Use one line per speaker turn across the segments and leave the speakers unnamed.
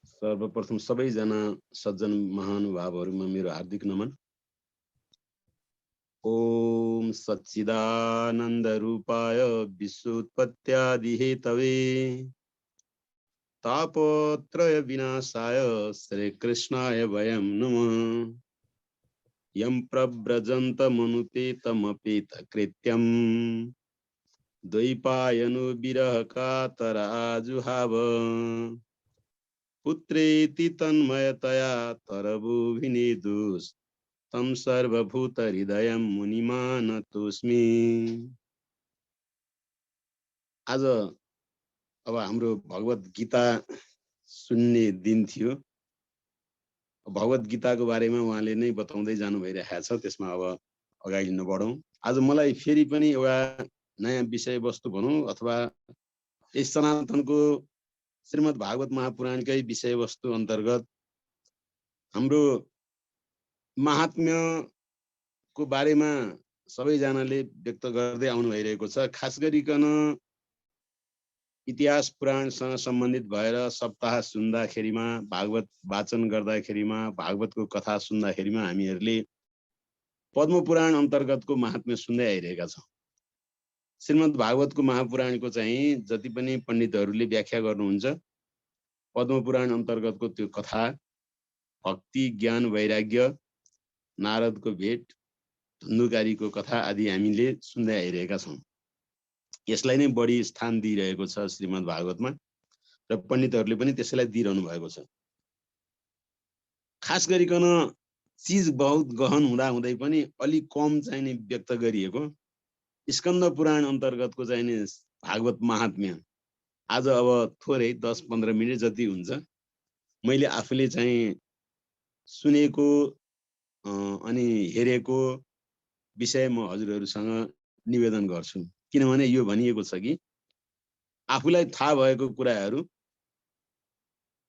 सर्वप्रथम सबैजना सज्जन महानुभावहरुमा मेरो हार्दिक नमन। ओम सच्चिदानन्द रूपाय विश्वोत्पत्त्यादि हेतवे तापत्रय विनाशाय श्रीकृष्णाय वयं नमः। यं प्रव्रजन्त मनुपेतमपेत कृत्यं द्वैपायनो विरह कातराजुहाव पुत्रेति तन्मयतया तरवोभिनेदुस् तं सर्वभूत हृदयं मुनिमानतोस्मि। आज अब हाम्रो भगवत गीता सुन्ने दिन थियो। भगवत गीताको बारेमा उहाँले नै बताउँदै जानु भइरहेको छ, त्यसमा अब अगाडि नबढौँ। आज मलाई फेरि पनि एउटा नयाँ विषयवस्तु भनौँ अथवा यस सनातनको श्रीमद् भागवत महापुराणकै विषयवस्तु अन्तर्गत हाम्रो महात्म्यको बारेमा सबैजनाले व्यक्त गर्दै आउनु भइरहेको छ। खास गरिकन इतिहास पुराणसँग सम्बन्धित भएर सप्ताह सुन्दाखेरिमा, भागवत वाचन गर्दाखेरिमा, भागवतको कथा सुन्दाखेरिमा हामीहरूले पद्म पुराण अन्तर्गतको महात्म्य सुन्दै आइरहेका छौँ। श्रीमद् भागवतको महापुराणको चाहिँ जति पनि पण्डितहरूले व्याख्या गर्नुहुन्छ, पद्म पुराण अन्तर्गतको त्यो कथा, भक्ति, ज्ञान, वैराग्य, नारदको भेट, धुन्धुकारीको कथा आदि हामीले सुन्दै आइरहेका छौँ। यसलाई नै बढी स्थान दिइरहेको छ श्रीमद् भागवतमा र पण्डितहरूले पनि त्यसैलाई दिइरहनु भएको छ। खास गरिकन चीज बहुत गहन हुँदा हुँदै पनि अलि कम चाहिँ नि व्यक्त गरिएको स्कन्द पुराण अन्तर्गतको चाहिँ नि भागवत महात्म्य आज अब थोरै 10-15 मिनट जति हुन्छ मैले आफूले चाहिँ सुनेको अनि हेरेको विषय म हजुरहरूसँग निवेदन गर्छु। किनभने यो भनिएको छ कि आफूलाई थाहा भएको कुराहरू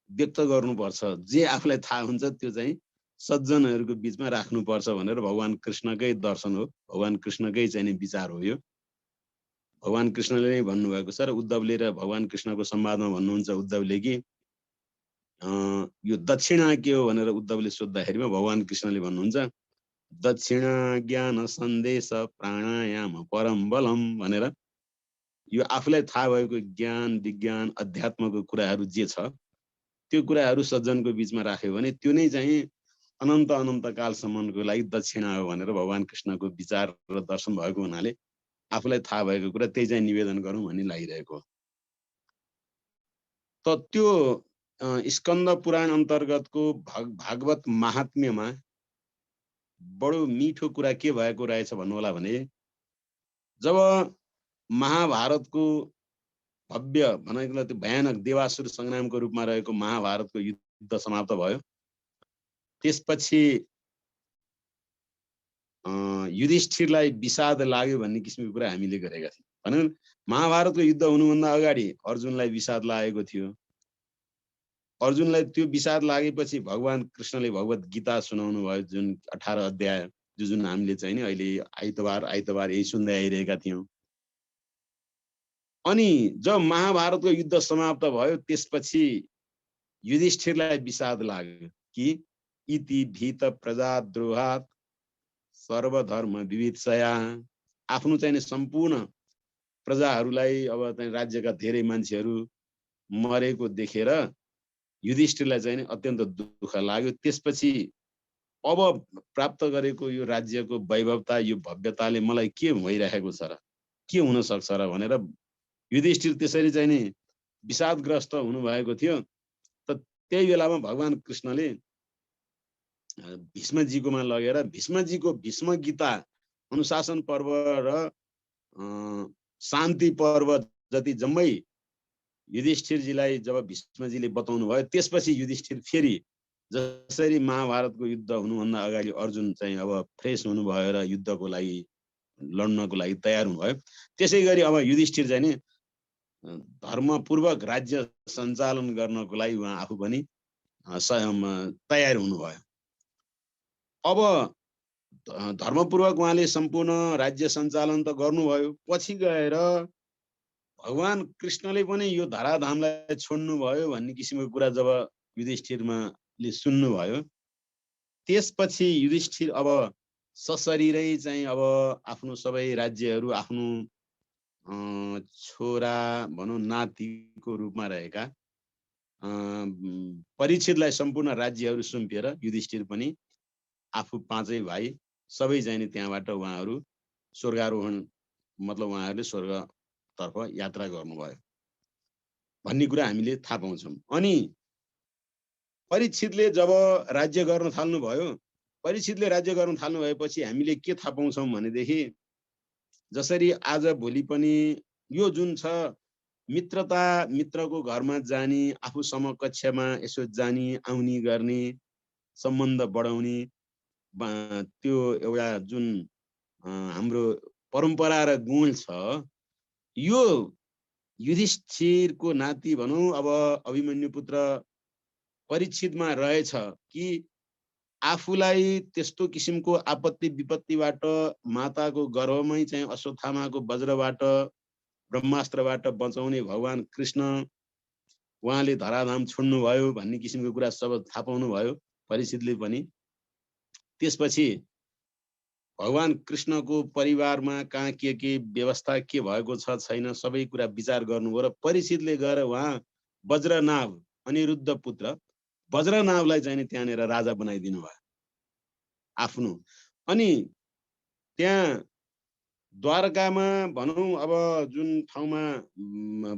व्यक्त गर्नुपर्छ। जे आफूलाई थाहा हुन्छ त्यो चाहिँ सज्जनहरूको बीचमा राख्नुपर्छ भनेर भगवान कृष्णकै दर्शन हो, भगवान कृष्णकै चाहिँ नि विचार हो। यो भगवान कृष्णले नै भन्नुभएको छ र उद्धवले र भगवान कृष्णको संवादमा भन्नुहुन्छ उद्धवले कि यो दक्षिणा के हो भनेर उद्धवले सोद्धाखेरिमा भगवान कृष्णले भन्नुहुन्छ दक्षिणा ज्ञान सन्देश प्राणायाम परम बलम भनेर यो आफूलाई थाहा भएको ज्ञान, विज्ञान, अध्यात्मको कुराहरू जे छ त्यो कुराहरू सज्जनको बीचमा राख्यो भने त्यो नै चाहिँ अनन्त अनन्त कालसम्मको लागि दक्षिणा हो भनेर भगवान कृष्णको विचार र दर्शन भएको हुनाले आफूलाई थाहा भएको कुरा त्यही चाहिँ निवेदन गरौँ भन्ने लागिरहेको। त त्यो स्कन्द पुराण अन्तर्गतको भागवत महात्म्यमा बडो मिठो कुरा के भएको रहेछ भन्नु होला भने जब महाभारतको भव्य भनेको त्यो भयानक देवासुर संग्रामको रूपमा रहेको महाभारतको युद्ध समाप्त भयो, त्यसपछि युधिष्ठिरलाई विषाद लाग्यो भन्ने किसिमको कुरा हामीले गरेका थियौँ। भनौँ महाभारतको युद्ध हुनुभन्दा अगाडि अर्जुनलाई विषाद लागेको थियो। अर्जुनलाई त्यो विषाद लागेपछि भगवान कृष्णले भगवत गीता सुनाउनु भयो, जुन 18 अध्याय जुन हामीले चाहिँ नि अहिले आइतबार यही सुन्दै आइरहेका थियौँ। अनि जब महाभारतको युद्ध समाप्त भयो त्यसपछि युधिष्ठिरलाई विषाद लाग्यो कि इति भीत प्रजाद्रोहात् सर्वधर्म विविधया, आफ्नो चाहिँ सम्पूर्ण प्रजाहरूलाई अब चाहिँ राज्यका धेरै मान्छेहरू मरेको देखेर युधिष्ठिरलाई चाहिँ अत्यन्त दुःख लाग्यो। त्यसपछि अब प्राप्त गरेको यो राज्यको वैभवता, यो भव्यताले मलाई के भइरहेको छ र, के हुन सक्छ र भनेर युधिष्ठिर त्यसरी चाहिँ नि विषादग्रस्त हुनुभएको थियो। त त्यही बेलामा भगवान कृष्णले भीष्मजीकोमा लगेर भीष्मजीको भीष्म गीता, अनुशासन पर्व र शान्ति पर्व जति जम्मै युधिष्ठिरजीलाई जब भीष्मजीले बताउनु भयो त्यसपछि युधिष्ठिर फेरि जसरी महाभारतको युद्ध हुनुभन्दा अगाडि अर्जुन चाहिँ अब फ्रेस हुनुभयो र युद्धको लागि लड्नको लागि तयार हुनुभयो, त्यसै गरी अब युधिष्ठिर चाहिँ नि धर्मपूर्वक राज्य सञ्चालन गर्नको लागि उहाँ आफू पनि तयार हुनुभयो। अब धर्मपूर्वक उहाँले सम्पूर्ण राज्य सञ्चालन त गर्नुभयो, पछि गएर भगवान कृष्णले पनि यो धराधामलाई छोड्नु भयो भन्ने किसिमको कुरा जब युधिष्ठिरले सुन्नुभयो। त्यसपछि युधिष्ठिर अब सशरीरै चाहिँ अब आफ्नो सबै राज्यहरू आफ्नो छोरा भनौँ नातिको रूपमा रहेका परीक्षितलाई सम्पूर्ण राज्यहरू सुम्पिएर युधिष्ठिर पनि आफू पाँचै भाइ सबै चाहिँ त्यहाँबाट उहाँहरू स्वर्गारोहण मतलब उहाँहरूले स्वर्गतर्फ यात्रा गर्नुभयो भन्ने कुरा हामीले थाहा पाउँछौँ। अनि परीक्षितले जब राज्य गर्न थाल्नुभयो, परीक्षितले राज्य गर्न थाल्नु भएपछि हामीले के थाहा पाउँछौँ भनेदेखि जसरी आज भोलि पनि यो जुन छ मित्रता, मित्रको घरमा जाने, आफू समकक्षमा यसो जाने आउने गर्ने, सम्बन्ध बढाउने त्यो एउटा जुन हाम्रो परम्परा र गुण छ, यो युधिष्ठिरको नाति भनौँ अब अभिमन्यु पुत्र परीक्षितमा रहेछ कि आफूलाई त्यस्तो किसिमको आपत्ति विपत्तिबाट माताको गर्भमै चाहिँ अश्वत्थामाको वज्रबाट ब्रह्मास्त्रबाट बचाउने भगवान कृष्ण उहाँले धराधाम छोड्नुभयो भन्ने किसिमको कुरा सब थाहा पाउनुभयो परीक्षितले पनि। त्यसपछि भगवान कृष्णको परिवारमा कहाँ के व्यवस्था के भएको छ छैन सबै कुरा विचार गर्नुभयो र परीक्षितले गएर उहाँ वज्रनाभ अनिरुद्ध पुत्र वज्रनाभलाई चाहिँ त्यहाँनिर राजा बनाइदिनु भयो आफ्नो। अनि त्यहाँ द्वारकामा भनौँ अब जुन ठाउँमा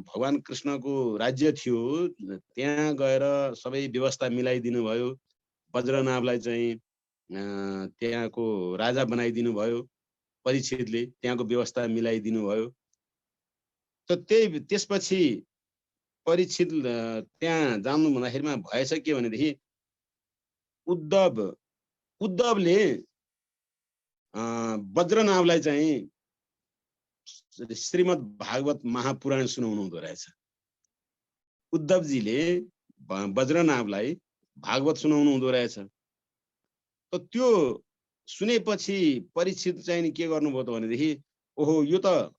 भगवान कृष्णको राज्य थियो त्यहाँ गएर सबै व्यवस्था मिलाइदिनु भयो, वज्रनाभलाई चाहिँ त्यहाँको राजा बनाइदिनु भयो परीक्षितले, त्यहाँको व्यवस्था मिलाइदिनु भयो। त त्यसपछि परीक्षित त्यहाँ जानु भन्दाखेरिमा भएछ के भनेदेखि उद्धवले वज्रनाभलाई चाहिँ श्रीमद् भागवत महापुराण सुनाउनु हुँदो रहेछ। उद्धवजीले वज्रनाभलाई भागवत सुनाउनु हुँदो रहेछ। त त्यो सुनेपछि परीक्षित चाहिँ के गर्नुभयो त भनेदेखि ओहो यो त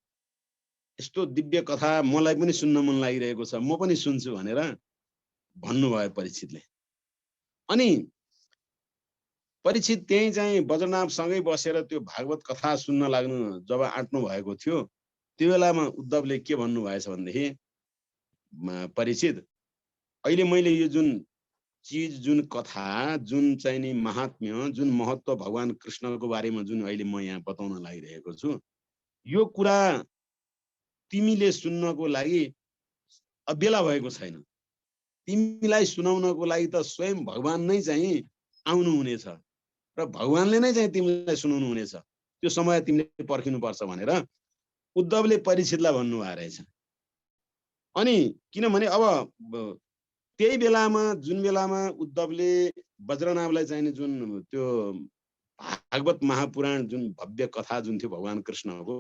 यस्तो दिव्य कथा मलाई पनि सुन्न मन लागिरहेको छ, म पनि सुन्छु भनेर भन्नुभयो परीक्षितले। अनि परीक्षित त्यही चाहिँ वज्रनाभसँगै बसेर त्यो भागवत कथा सुन्न लाग्नु जब आँट्नु भएको थियो त्यो बेलामा उद्धवले के भन्नुभएछ भनेदेखि परीक्षित अहिले मैले यो जुन चीज जुन कथा जुन चाहिँ नि महात्म्य जुन महत्त्व भगवान कृष्णको बारेमा जुन अहिले म यहाँ बताउन लागिरहेको छु यो कुरा तिमीले सुन्नको लागि बेला भएको छैन। तिमीलाई सुनाउनको लागि त स्वयं भगवान नै चाहिँ आउनु हुनेछ र भगवानले नै चाहिँ तिमीलाई सुनाउनु हुनेछ, त्यो समय तिमीले पर्खिनुपर्छ भनेर उद्धवले परीक्षितलाई भन्नुभएको रहेछ। अनि किनभने अब त्यही बेलामा जुन बेलामा उद्धवले वज्रनाभलाई चाहिँ जुन त्यो भागवत महापुराण जुन भव्य कथा जुन थियो भगवान कृष्णको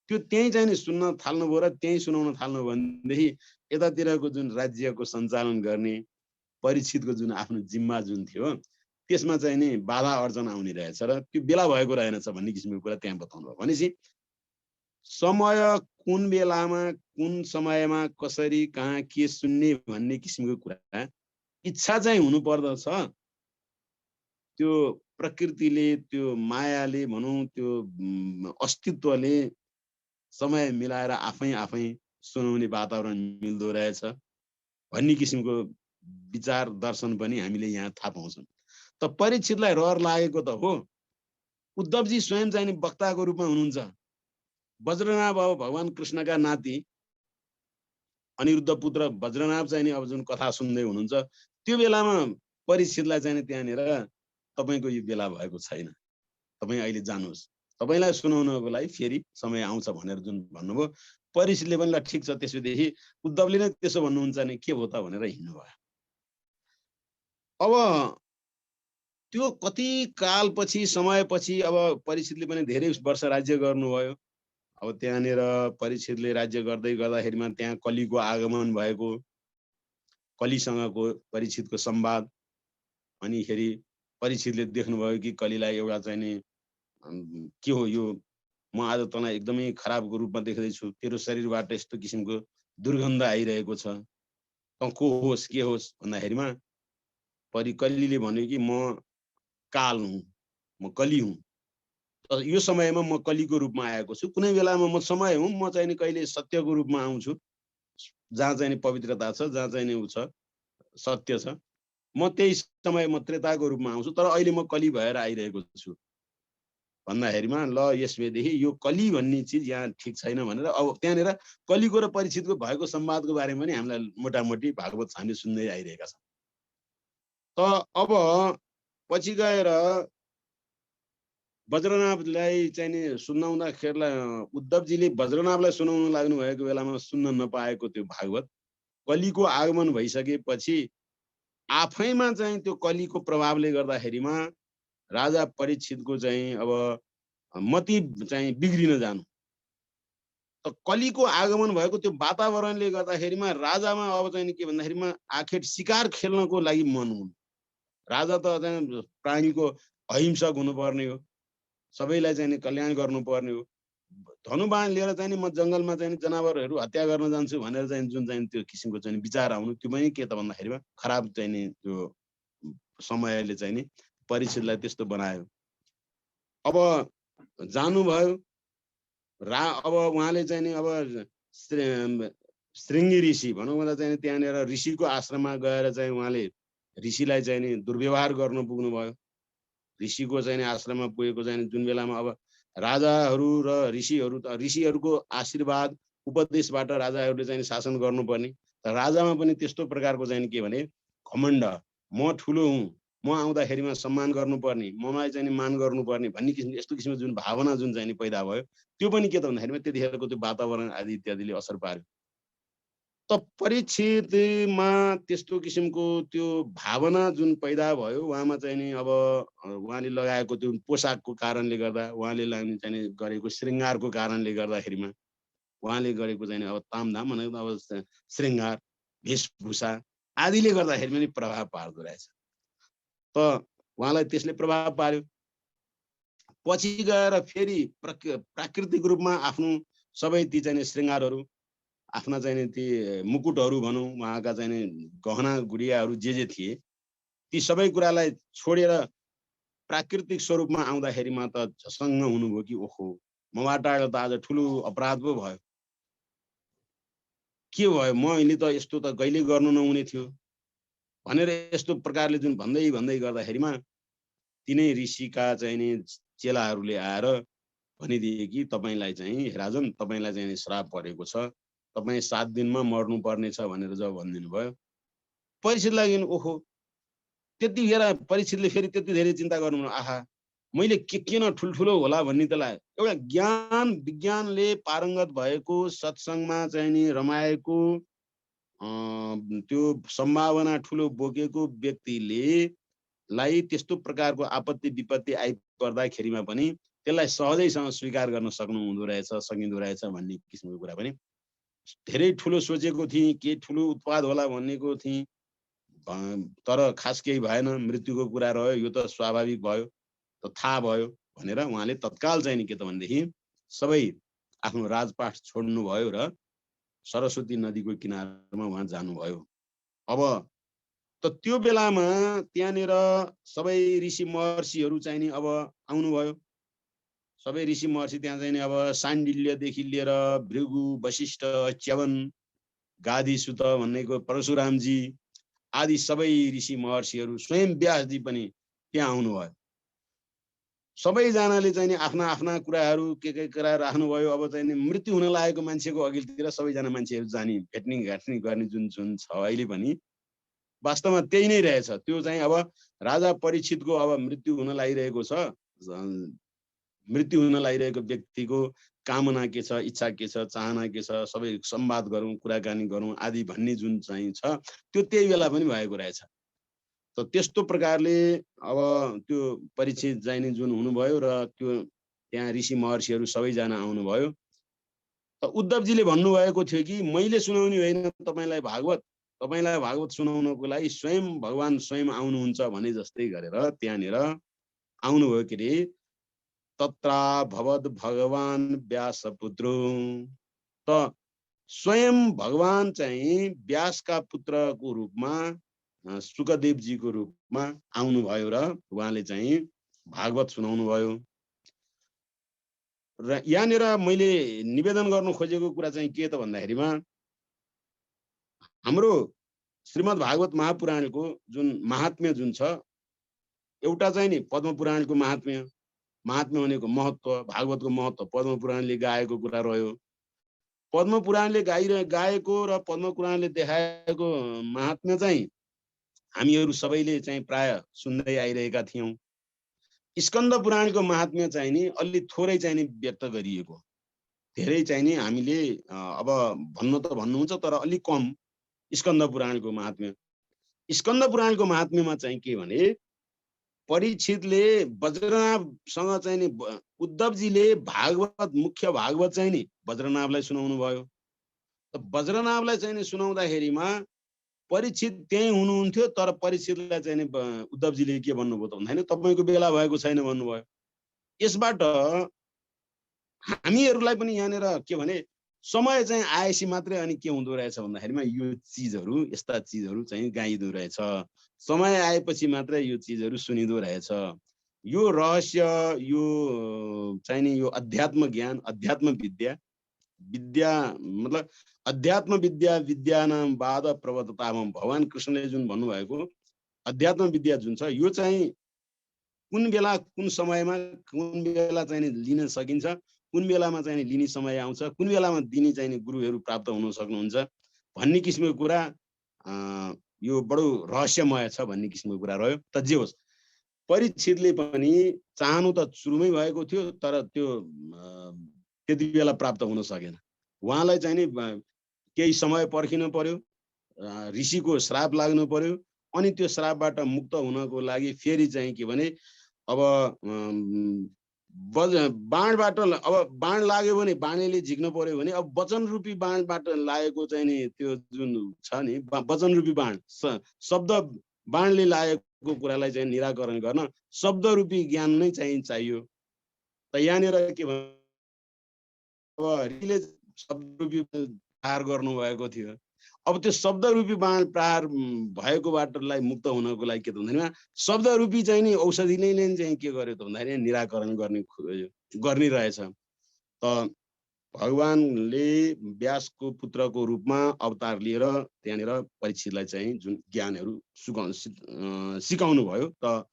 त्यो त्यही चाहिँ सुन्न थाल्नुभयो र त्यही सुनाउन थाल्नु भनेदेखि यतातिरको जुन राज्यको सञ्चालन गर्ने परीक्षितको जुन आफ्नो जिम्मा जुन थियो त्यसमा चाहिँ नि बाधा अर्जन आउने रहेछ र त्यो बेला भएको रहेनछ भन्ने किसिमको कुरा त्यहाँ बताउनु भयो। भनेपछि समय कुन बेलामा कुन समयमा कसरी कहाँ के सुन्ने भन्ने किसिमको कुरा इच्छा चाहिँ हुनु पर्दछ। त्यो प्रकृतिले त्यो मायाले भनौँ त्यो अस्तित्वले समय मिलाएर आफै सुनाउने वातावरण मिल्दो रहेछ भन्ने किसिमको विचार दर्शन पनि हामीले यहाँ थाहा पाउँछौँ। त परीक्षितलाई रहर लागेको त हो, उद्धवजी स्वयं चाहिँ वक्ताको रूपमा हुनुहुन्छ, वज्रनाभ अब भगवान कृष्णका नाति अनिरुद्ध पुत्र वज्रनाभ चाहिँ नि अब जुन कथा सुन्दै हुनुहुन्छ त्यो बेलामा परीक्षितलाई चाहिँ त्यहाँनिर तपाईको यो बेला भएको छैन, तपाईँ अहिले जानुहोस्, तपाईलाई सुनाउनको लागि फेरि समय आउँछ भनेर जुन भन्नुभयो परीक्षितले पनि ल ठिक छ त्यसोदेखि उद्धवले नै त्यसो भन्नुहुन्छ नि के भयो त भनेर हिँड्नुभयो। अब त्यो कति कालपछि समयपछि अब परीक्षितले पनि धेरै वर्ष राज्य गर्नुभयो। अब त्यहाँनिर परीक्षितले राज्य गर्दै गर्दाखेरिमा त्यहाँ कलिको आगमन भएको, कलिसँगको परीक्षितको संवाद, अनिखेरि परीक्षितले देख्नुभयो कि कलिलाई एउटा चाहिँ नि के हो यो, म आज तँलाई एकदमै खराबको रूपमा देख्दैछु, तेरो शरीरबाट यस्तो किसिमको दुर्गन्ध आइरहेको छ, तँ को होस् के होस् भन्दाखेरिमा कलीले भन्यो कि म काल हुँ, म कली हुँ। यो समयमा म कलीको रूपमा आएको छु। कुनै बेलामा म समय हुँ, म चाहिँ नि कहिले सत्यको रूपमा आउँछु। जहाँ चाहिँ नि पवित्रता छ, जहाँ चाहिँ नि उ छ, सत्य छ। म त्यही समय म त्रेताको रूपमा आउँछु, तर अहिले म कली भएर आइरहेको छु। भन्दाखेरिमा ल यसदेखि यो कली भन्ने चिज यहाँ ठिक छैन भनेर अब त्यहाँनिर कलीको र परीक्षितको भएको संवादको बारेमा पनि हामीलाई मोटामोटी भागवत हामीले सुन्दै आइरहेका छौँ। त अब पछि गएर वज्रनाभलाई चाहिँ नि सुनाउँदाखेरिलाई उद्धवजीले वज्रनाभलाई सुनाउन लाग्नु भएको बेलामा सुन्न नपाएको त्यो भागवत कलीको आगमन भइसकेपछि आफैमा चाहिँ त्यो कलीको प्रभावले गर्दाखेरिमा राजा परीक्षितको चाहिँ अब मति चाहिँ बिग्रिन जानु। त कलीको आगमन भएको त्यो वातावरणले गर्दाखेरिमा राजामा अब चाहिँ के भन्दाखेरिमा आखिर शिकार खेल्नको लागि मन हुनु। राजा त चाहिँ प्राणीको अहिंसक हुनुपर्ने हो, सबैलाई चाहिँ कल्याण गर्नुपर्ने हो। धनुबाण लिएर चाहिँ म जङ्गलमा चाहिँ जनावरहरू हत्या गर्न जान्छु भनेर चाहिँ जुन चाहिँ त्यो किसिमको चाहिँ विचार आउनु, त्यो पनि के त भन्दाखेरिमा खराब चाहिँ नि त्यो समयले चाहिँ नि परीक्षितलाई त्यस्तो बनायो। अब जानुभयो अब उहाँले चाहिँ नि अब श्रृङ्गी ऋषि भनौँ भन्दा चाहिँ त्यहाँनिर ऋषिको आश्रममा गएर चाहिँ उहाँले ऋषिलाई चाहिँ नि दुर्व्यवहार गर्न पुग्नुभयो। ऋषिको चाहिँ आश्रममा पुगेको चाहिँ जुन बेलामा अब राजाहरू र ऋषिहरूको आशीर्वाद उपदेशबाट राजाहरूले चाहिँ शासन गर्नुपर्ने। त राजामा पनि त्यस्तो प्रकारको चाहिँ के भने घमण्ड, म ठुलो हुँ, म आउँदाखेरिमा सम्मान गर्नुपर्ने, मलाई चाहिँ मान गर्नुपर्ने भन्ने किसिमको यस्तो किसिमको जुन भावना जुन चाहिँ पैदा भयो, त्यो पनि के त भन्दाखेरिमा त्यतिखेरको त्यो वातावरण आदि इत्यादिले असर पार्यो। त परीक्षितमा त्यस्तो किसिमको त्यो भावना जुन पैदा भयो उहाँमा चाहिँ नि अब उहाँले लगाएको त्यो पोसाकको कारणले गर्दा, उहाँले चाहिँ नि गरेको श्रृङ्गारको कारणले गर्दाखेरिमा उहाँले गरेको चाहिँ अब तामझाम भनेको अब श्रृङ्गार, वेशभूषा आदिले गर्दाखेरि पनि प्रभाव पार्दो रहेछ। त उहाँलाई त्यसले प्रभाव पार्यो। पछि गएर फेरि प्राकृतिक रूपमा आफ्नो सबै ती चाहिँ श्रृङ्गारहरू, आफ्ना चाहिँ ती मुकुटहरू भनौँ, उहाँका चाहिँ गहना गुडियाहरू जे थिए, ती सबै कुरालाई छोडेर प्राकृतिक स्वरूपमा आउँदाखेरिमा त झसङ्ग हुनुभयो कि ओहो, मबाट त आज ठुलो अपराध पो भयो। के भयो, मैले त यस्तो त कहिले गर्नु नहुने थियो भनेर यस्तो प्रकारले जुन भन्दै गर्दाखेरिमा तिनै ऋषिका चाहिँ नि चेलाहरूले आएर भनिदिए कि तपाईँलाई चाहिँ राजन, तपाईँलाई चाहिँ श्राप परेको छ, तपाईँ 7 दिनमा मर्नुपर्ने छ भनेर जब भनिदिनु भयो, परीक्षितलाई ओहो, त्यतिखेर परीक्षितले फेरि त्यति धेरै चिन्ता गर्नु, आहा मैले के न ठुल्ठुलो होला भन्ने त लाग्यो। एउटा ज्ञान विज्ञानले पारङ्गत भएको, सत्सङ्गमा चाहिँ नि रमाएको, त्यो सम्भावना ठुलो बोकेको व्यक्तिले लाई त्यस्तो प्रकारको आपत्ति विपत्ति आइपर्दाखेरिमा पनि त्यसलाई सहजैसँग स्वीकार गर्न सक्नुहुँदो रहेछ, सकिँदो रहेछ भन्ने किसिमको कुरा पनि धेरै ठुलो सोचेको थिएँ, के ठुलो उत्पाद होला भन्नेको थिएँ, तर खास केही भएन, मृत्युको कुरा रह्यो, यो त स्वाभाविक भयो, त थाहा भयो भनेर उहाँले तत्काल चाहिँ नि के त भनेदेखि सबै आफ्नो राजपाठ छोड्नुभयो र सरस्वती नदीको किनारमा उहाँ जानुभयो। अब त त्यो बेलामा त्यहाँनिर सबै ऋषि महर्षिहरू चाहिँ नि अब आउनुभयो। सबै ऋषि महर्षि त्यहाँ चाहिँ नि अब साण्डिल्यदेखि लिएर भृगु, वशिष्ठ, च्यवन, गाधिसुत भन्नेको परशुरामजी आदि सबै ऋषि महर्षिहरू, स्वयं व्यासजी पनि त्यहाँ आउनुभयो। सबैजनाले चाहिँ नि आफ्ना आफ्ना कुराहरू के कुरा राख्नुभयो। अब चाहिँ नि मृत्यु हुन लागेको मान्छेको अघिल्तिर सबैजना मान्छेहरू जाने भेट्ने घाट्ने गर्ने जुन छ अहिले पनि वास्तवमा त्यही नै रहेछ। त्यो चाहिँ अब राजा परीक्षितको अब मृत्यु हुन लागिरहेको छ, मृत्यु हुन लागिरहेको व्यक्तिको कामना के छ, इच्छा के छ, चाहना के छ, सबै संवाद गरौँ, कुराकानी गरौँ आदि भन्ने जुन चाहिँ छ त्यो त्यही बेला पनि भएको रहेछ। त त्यस्तो प्रकारले अब त्यो परीक्षित चाहिँ नि जुन हुनुभयो र त्यो त्यहाँ ऋषि महर्षिहरू सबैजना आउनुभयो। त उद्धवजीले भन्नुभएको थियो कि मैले सुनाउने होइन तपाईँलाई भागवत सुनाउनको लागि स्वयं भगवान स्वयं आउनुहुन्छ भने जस्तै गरेर त्यहाँनिर आउनुभयो के अरे तत्रा भवद भगवान व्यासपुत्रो। त स्वयं भगवान चाहिँ व्यासका पुत्रको रूपमा शुकदेवजीको रूपमा आउनुभयो र उहाँले चाहिँ भागवत सुनाउनु भयो। र यहाँनिर मैले निवेदन गर्नु खोजेको कुरा चाहिँ के त भन्दाखेरिमा हाम्रो श्रीमद् भागवत महापुराणको जुन महात्म्य जुन छ, एउटा चाहिँ नि पद्म पुराणको महात्म्य, महात्म्य भनेको महत्त्व, भागवतको महत्त्व पद्म पुराणले गाएको कुरा रह्यो। पद्म पुराणले गाएको र पद्म पुराणले देखाएको महात्म्य चाहिँ हामीहरू सबैले चाहिँ प्राय सुन्दै आइरहेका थियौँ। स्कन्द पुराणको महात्म्य चाहिँ नि अलि थोरै चाहिँ नि व्यक्त गरिएको, धेरै चाहिँ नि हामीले अब भन्नु त भन्नुहुन्छ तर अलिक कम स्कन्द पुराणको महात्म्य। स्कन्द पुराणको महात्म्यमा चाहिँ के भने परीक्षितले वज्रनाभसँग चाहिँ नि उद्धवजीले भागवत मुख्य भागवत चाहिँ नि वज्रनाभलाई सुनाउनु भयो। वज्रनाभलाई चाहिँ नि सुनाउँदाखेरिमा परीक्षित त्यही हुनुहुन्थ्यो, तर परीक्षितलाई चाहिँ नि उद्धवजीले के भन्नुभयो त भन्दाखेरि तपाईको बेला भएको छैन भन्नुभयो। यसबाट हामीहरूलाई पनि यहाँनिर के भने समय चाहिँ आएपछि मात्रै अनि के हुँदो रहेछ भन्दाखेरिमा यो चिजहरू, यस्ता चिजहरू चाहिँ गाइदो रहेछ। समय आएपछि मात्रै यो चिजहरू सुनिदो रहेछ। यो रहस्य, यो चाहिँ नि यो अध्यात्म ज्ञान, अध्यात्म विद्या, विद्या मतलब अध्यात्म विद्या विद्यानाम वाद प्रवर्तताम, भगवान कृष्णले जुन भन्नुभएको अध्यात्म विद्या जुन छ यो चाहिँ कुन बेला कुन समयमा कुन बेला चाहिँ लिन सकिन्छ, कुन बेलामा चाहिँ लिने समय आउँछ, कुन बेलामा दिने चाहिँ गुरुहरू प्राप्त हुन सक्नुहुन्छ भन्ने किसिमको कुरा यो बडो रहस्यमय छ भन्ने किसिमको कुरा रह्यो। त जे होस्, परीक्षितले पनि चाहनु त सुरुमै भएको थियो, तर त्यो त्यति बेला प्राप्त हुन सकेन। उहाँलाई चाहिँ नि केही समय पर्खिनु पर्यो, ऋषिको श्राप लाग्नु पर्यो, अनि त्यो श्रापबाट मुक्त हुनको लागि फेरि चाहिँ के भने अब बाणबाट अब बाण लाग्यो भने बाणले झिक्न पर्यो भने अब वचन रूपी बाणबाट लागेको चाहिँ नि त्यो जुन छ नि वचन रूपी बाण, शब्द बाणले लागेको कुरालाई चाहिँ निराकरण गर्न शब्द रूपी ज्ञान नै चाहिँ चाहियो। त यहाँनिर के भन्छ अब ऋषिले शब्द रूपी प्रहार गर्नु भएको थियो। अब त्यो शब्द रूपी बाण प्रहार भएको बाटोलाई मुक्त हुनको लागि के त भन्दैमा शब्द रूपी चाहिँ नि औषधिले चाहिँ के गर्यो त भन्दाखेरि निराकरण गर्ने रहेछ। त भगवानले व्यासको पुत्रको रूपमा अवतार लिएर त्यहाँनिर परीक्षितलाई चाहिँ जुन ज्ञानहरू सिकाउनु भयो। त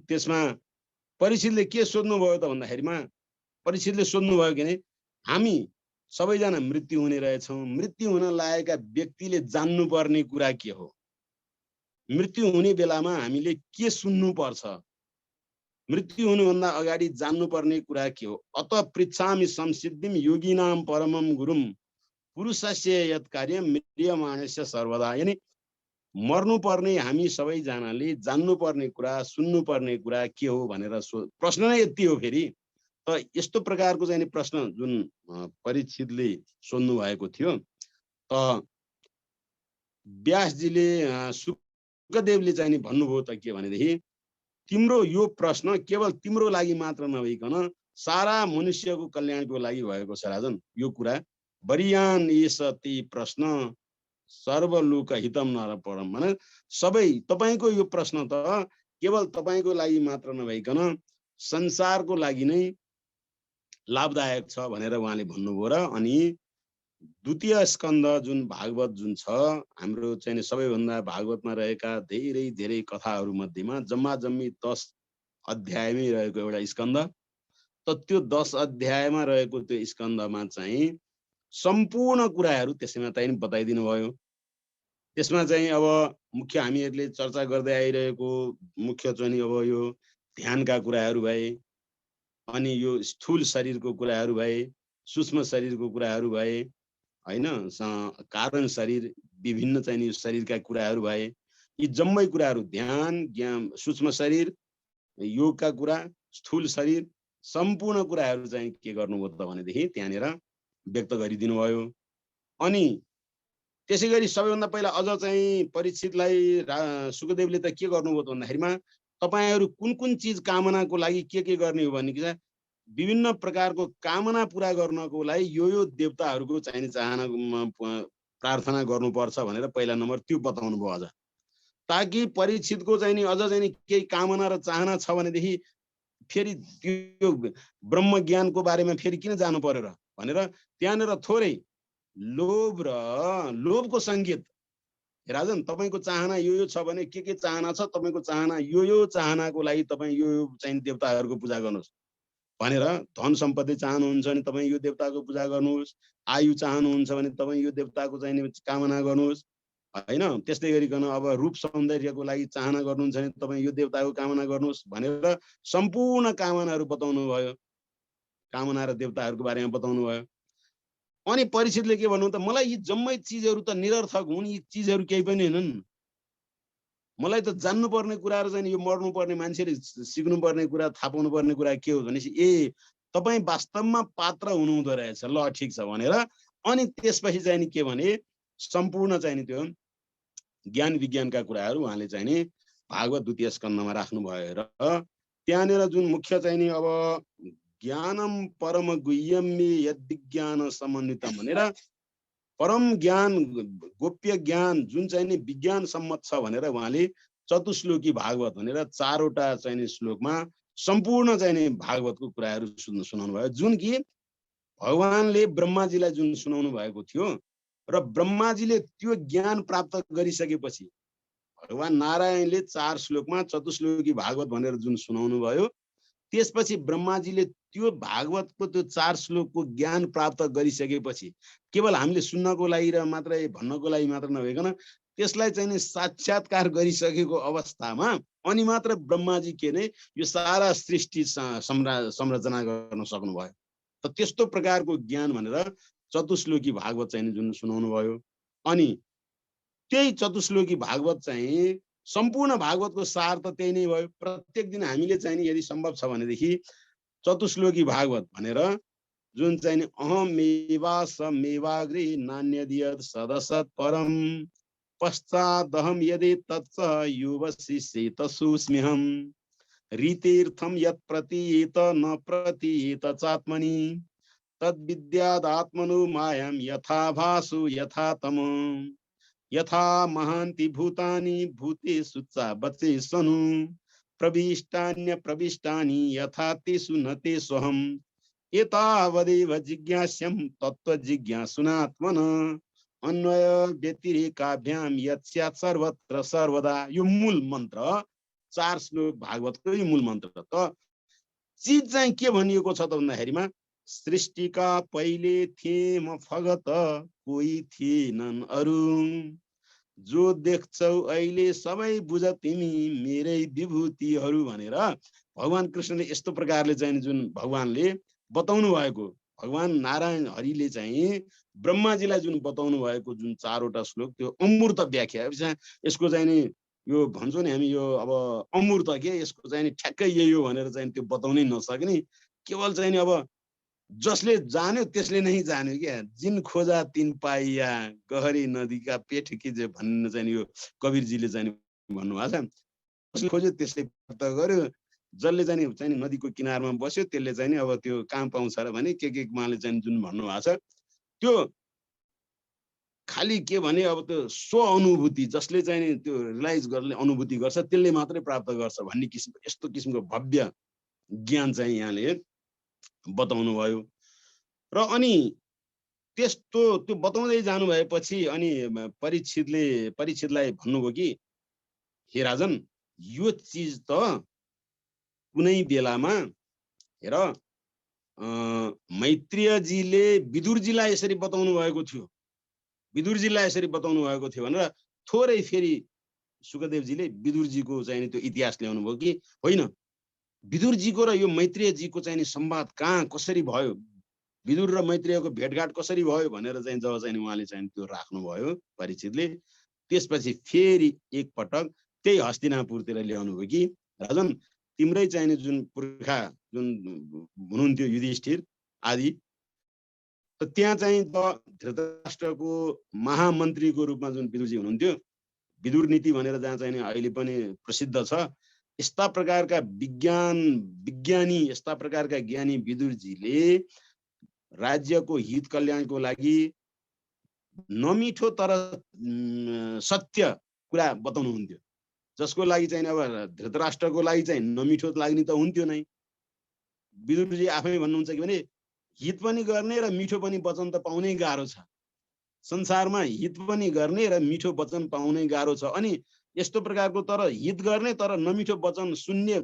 त्यसमा परीक्षितले के सोध्नु भयो त भन्दाखेरिमा परीक्षितले सोध्नु भयो कि हामी सबैजना मृत्यु हुने रहेछौँ, मृत्यु हुन लागेका व्यक्तिले जान्नुपर्ने कुरा के हो, मृत्यु हुने बेलामा हामीले के सुन्नु पर्छ, मृत्यु हुनुभन्दा अगाडि जान्नुपर्ने कुरा के हो। अत पृच्छामि संसिद्धिम योगिनाम परमम गुरुम पुरुषस्य यत् कार्यम म्रियमाणस्य सर्वदा। यानी मर्नुपर्ने हामी सबैजनाले जान्नुपर्ने कुरा, सुन्नुपर्ने कुरा के हो भनेर प्रश्न नै यति हो। फेरि त यस्तो प्रकारको चाहिँ प्रश्न जुन परीक्षितले सोध्नु भएको थियो, त व्यासजीले शुकदेवले चाहिँ भन्नुभयो त के भनेदेखि तिम्रो यो प्रश्न केवल तिम्रो लागि मात्र नभइकन सारा मनुष्यको कल्याणको लागि भएको छ राजन। यो कुरा बरियान यसति प्रश्न सर्वलोक हितम नरपरम, माने सबै तपाईको यो प्रश्न त केवल तपाईको लागि मात्र नभइकन संसारको लागि नै लाभदायक छ भनेर उहाँले भन्नुभयो। र अनि द्वितीय स्कन्द जुन भागवत जुन छ हाम्रो चाहिँ सबैभन्दा भागवतमा रहेका धेरै धेरै कथाहरू मध्येमा जम्मा जम्मी 10 अध्यायमै रहेको एउटा स्कन्द। त त्यो 10 अध्यायमा रहेको त्यो स्कन्दमा चाहिँ सम्पूर्ण कुराहरू त्यसैमा चाहिँ बताइदिनु भयो। त्यसमा चाहिँ अब मुख्य हामीहरूले चर्चा गर्दै आइरहेको मुख्य चाहिँ अब यो ध्यानका कुराहरू भए, अनि यो स्थूल शरीरको कुराहरू भए, सूक्ष्म शरीरको कुराहरू भए हैन, कारण शरीर विभिन्न चाहिँ शरीरका कुराहरू भए, यी जम्मै कुराहरू ध्यान, ज्ञान, सूक्ष्म शरीर, योगका कुरा, स्थूल शरीर, सम्पूर्ण कुराहरू चाहिँ के गर्नुभयो त भनेदेखि त्यहाँनिर व्यक्त गरिदिनु भयो। अनि त्यसै गरी सबैभन्दा पहिला अझ चाहिँ परीक्षितलाई शुकदेवले त के गर्नुभयो त भन्दाखेरिमा तपाईहरु कुन कुन चीज कामनाको लागि के गर्ने हो भन्ने कि विभिन्न प्रकारको कामना पूरा गर्नको लागि यो देवताहरूको चाहिने चाहना प्रार्थना गर्नुपर्छ भनेर पहिला नम्बर त्यो बताउनु भयो। अझ ताकि परीक्षितको चाहिँ नि अझ चाहिँ नि केही कामना र चाहना छ भनेदेखि फेरि त्यो ब्रह्म ज्ञानको बारेमा फेरि किन जानु पर्यो र भनेर त्यहाँनिर थोरै लोभको सङ्केत, राजन तपाईँको चाहना यो छ भने के चाहना छ, तपाईँको चाहना यो चाहनाको लागि तपाईँ यो चाहिँ देवताहरूको पूजा गर्नुहोस् भनेर, धन सम्पत्ति चाहनुहुन्छ भने तपाईँ यो देवताको पूजा गर्नुहोस्, आयु चाहनुहुन्छ भने तपाईँ यो देवताको चाहिँ कामना गर्नुहोस् होइन। त्यस्तै गरिकन अब रूप सौन्दर्यको लागि चाहना गर्नुहुन्छ भने तपाईँ यो देवताको कामना गर्नुहोस् भनेर सम्पूर्ण कामनाहरू बताउनु भयो, कामना र देवताहरूको बारेमा बताउनु भयो। अनि परीक्षितले के भन्नु त, मलाई यी जम्मै चिजहरू त निरर्थक हुन्, यी चिजहरू केही पनि होइनन्, मलाई त जान्नुपर्ने कुराहरू चाहिँ यो मर्नुपर्ने मान्छेले सिक्नुपर्ने कुरा, थाहा पाउनु पर्ने कुरा के हो भनेपछि ए तपाईँ वास्तवमा पात्र हुनुहुँदो रहेछ, ल ठिक छ भनेर अनि त्यसपछि चाहिँ नि के भने सम्पूर्ण चाहिँ नि त्यो ज्ञान विज्ञानका कुराहरू उहाँले चाहिँ नि भागवत द्वितीय स्कन्धमा राख्नुभयो र त्यहाँनिर जुन मुख्य चाहिँ नि अब ज्ञानम परम गुह्यम्य यद विज्ञान समन्वितम भनेर परम ज्ञान, गोप्य ज्ञान जुन चाहिँ नि विज्ञान सम्मत छ भनेर उहाँले चतुश्लोकी भागवत भनेर 4 वटा चाहिँ नि श्लोकमा सम्पूर्ण चाहिँ नि भागवतको कुराहरू सुनाउनु भयो, जुन कि भगवानले ब्रह्माजीलाई जुन सुनाउनु भएको थियो र ब्रह्माजीले त्यो ज्ञान प्राप्त गरिसकेपछि भगवान नारायणले 4 श्लोकमा चतुश्लोकी भागवत भनेर जुन सुनाउनु भयो, त्यसपछि ब्रह्माजीले त्यो भागवतको त्यो 4 श्लोकको ज्ञान प्राप्त गरिसकेपछि केवल हामीले सुन्नको लागि र मात्रै भन्नको लागि मात्र नभइकन त्यसलाई चाहिँ नि साक्षात्कार गरिसकेको अवस्थामा अनि मात्र ब्रह्माजी के नै यो सारा सृष्टि संरचना गर्न सक्नुभयो। त त्यस्तो प्रकारको ज्ञान भनेर चतुश्लोकी भागवत चाहिँ जुन सुनाउनु भयो। अनि त्यही चतुश्लोकी भागवत चाहिँ सम्पूर्ण भागवतको सार त त्यही नै भयो। प्रत्येक दिन हामीले चाहिँ नि यदि सम्भव छ भनेदेखि चतुश्लोकी भागवत भनेर जुन चाहिँ नि अहमेवा समेवाग्रे नान्यदियत सदसत् परम पश्चादहम यदि तत्स युवशिष्येत सुस्म्यहम रीतीर्थम यत् प्रतीयेत न प्रतीयेत चात्मनि तद्विद्यादात्मनो मायां यथा भासु यथा तम यथा महान्ति भूतानि भूतेषु चावचेषनु प्रविष्टान्य प्रविष्टानि यथा तेषु न तेष्वहम् एतावदेव जिज्ञास्यं तत्त्व जिज्ञासुनात्मन अन्वय व्यतिरेकाभ्यां यत् स्यात् सर्वत्र सर्वदा। यो मूल मन्त्र 4 श्लोक भागवतको यो मूल मन्त्र। त चिज चाहिँ के भनिएको छ त भन्दाखेरिमा सृष्टिका पहिले थिए म फगत कोही थिएनन् अरू जो देख्छौ अहिले सबै बुझ तिमी मेरै विभूतिहरू भनेर भगवान कृष्णले यस्तो प्रकारले चाहिँ जुन भगवानले बताउनु भएको, भगवान नारायण हरिले चाहिँ ब्रह्माजीलाई जुन बताउनु भएको जुन 4 वटा श्लोक त्यो अमूर्त व्याख्या, यसको चाहिँ नि यो भन्छौँ नि हामी यो अब अमूर्त के, यसको चाहिँ नि ठ्याक्कै यही हो भनेर चाहिँ त्यो बताउनै नसक्ने, केवल चाहिँ नि अब जसले जान्यो त्यसले नै जान्यो क्या। जिन खोजा तिन पाइया गहरी नदीका पेट किजे भन्ने चाहिँ यो कबीरजीले चाहिँ भन्नुभएको छ। जसले खोज्यो त्यसले प्राप्त गर्यो, जसले चाहिँ नदीको किनारमा बस्यो त्यसले चाहिँ अब त्यो कहाँ पाउँछ र भने के उहाँले चाहिँ जुन भन्नुभएको छ त्यो खाली के भने अब त्यो स्व अनुभूति, जसले चाहिँ त्यो रियलाइज गर्ने अनुभूति गर्छ त्यसले मात्रै प्राप्त गर्छ भन्ने किसिमको यस्तो किसिमको भव्य ज्ञान चाहिँ यहाँले बताउनु भयो। र अनि त्यस्तो त्यो बताउँदै जानु भएपछि अनि परीक्षितलाई भन्नुभयो कि हे राजन, यो चिज त कुनै बेलामा हेर मैत्रेयजीले विदुरजीलाई यसरी बताउनु भएको थियो, विदुरजीलाई यसरी बताउनु भएको थियो भनेर थोरै फेरि सुखदेवजीले विदुरजीको चाहिँ त्यो इतिहास ल्याउनु भयो कि होइन, विदुरजीको र यो मैत्रेयजीको चाहिँ संवाद कहाँ कसरी भयो, विदुर र मैत्रेयको भेटघाट कसरी भयो भनेर चाहिँ जब चाहिँ उहाँले चाहिँ त्यो राख्नुभयो परीक्षितले, त्यसपछि फेरि एकपटक त्यही हस्तिनापुरतिर ल्याउनु भयो कि राजन, तिम्रै चाहिँ जुन पुर्खा जुन हुनुहुन्थ्यो युधिष्ठिर आदि, त्यहाँ चाहिँ धृतराष्ट्रको महामन्त्रीको रूपमा जुन विदुरजी हुनुहुन्थ्यो, विदुर नीति भनेर जहाँ चाहिँ अहिले पनि प्रसिद्ध छ, यस्ता प्रकारका विज्ञानी यस्ता प्रकारका ज्ञानी विदुरजीले राज्यको हित कल्याणको लागि नमिठो तर सत्य कुरा बताउनुहुन्थ्यो। जसको लागि चाहिँ अब धृतराष्ट्रको लागि चाहिँ नमिठो लाग्ने त हुन्थ्यो नै। विदुरजी आफै भन्नुहुन्छ कि भने हित पनि गर्ने र मिठो पनि वचन त पाउनै गाह्रो छ। संसारमा हित पनि गर्ने र मिठो वचन पाउनै गाह्रो छ। अनि यस्तो प्रकारको तर हित गर्ने तर नमिठो वचन सुन्ने